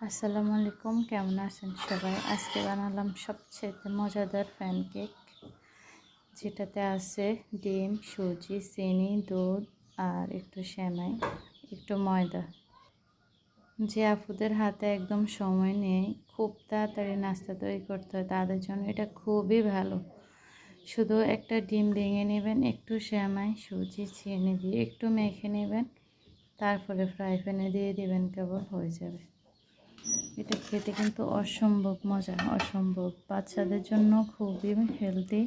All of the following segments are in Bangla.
আসসালামু আলাইকুম, কেমন আছেন সবাই? আজকে বানালাম সবচেয়ে মজাদার প্যানকেক, যেটাতে আছে ডিম, সুজি, চিনি, দুধ আর একটু সেমাই, একটু ময়দা। যে আপুদের হাতে একদম সময় নেই, খুব তাড়াতাড়ি নাস্তা তৈরি করতে হয়, তাদের জন্য এটা খুবই ভালো। শুধু একটা ডিম ভেঙে নেবেন, একটু সেমাই, সুজি, চিনি দিয়ে একটু মেখে নেবেন, তারপরে ফ্রাই প্যানে দিয়ে দিবেন, কেবল হয়ে যাবে। এটা খেতে কিন্তু অসম্ভব মজা, অসম্ভব। বাচ্চাদের জন্য খুবই হেলদি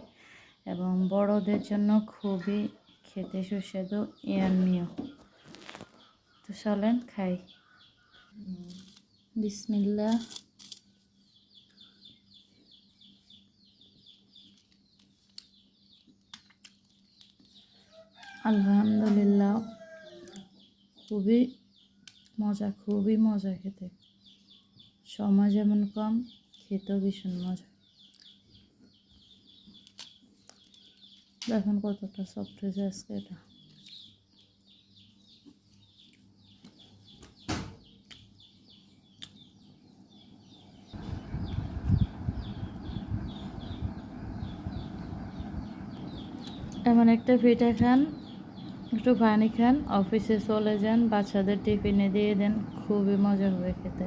এবং বড়দের জন্য খুবই খেতে সুস্বাদু, ইয়াম্মিও। তো চলেন খাই। বিসমিল্লাহ। আলহামদুলিল্লাহ, খুবই মজা, খুবই মজা খেতে। সময় যেমন কম, খেতেও ভীষণ মজা। দেখুন কতটা সফট হয়েছে আজকে এটা। এমন একটা পিঠা খান, একটু পানি খান, অফিসে চলে যান, বাচ্চাদের টিফিনে দিয়ে দেন, খুবই মজা হবে খেতে।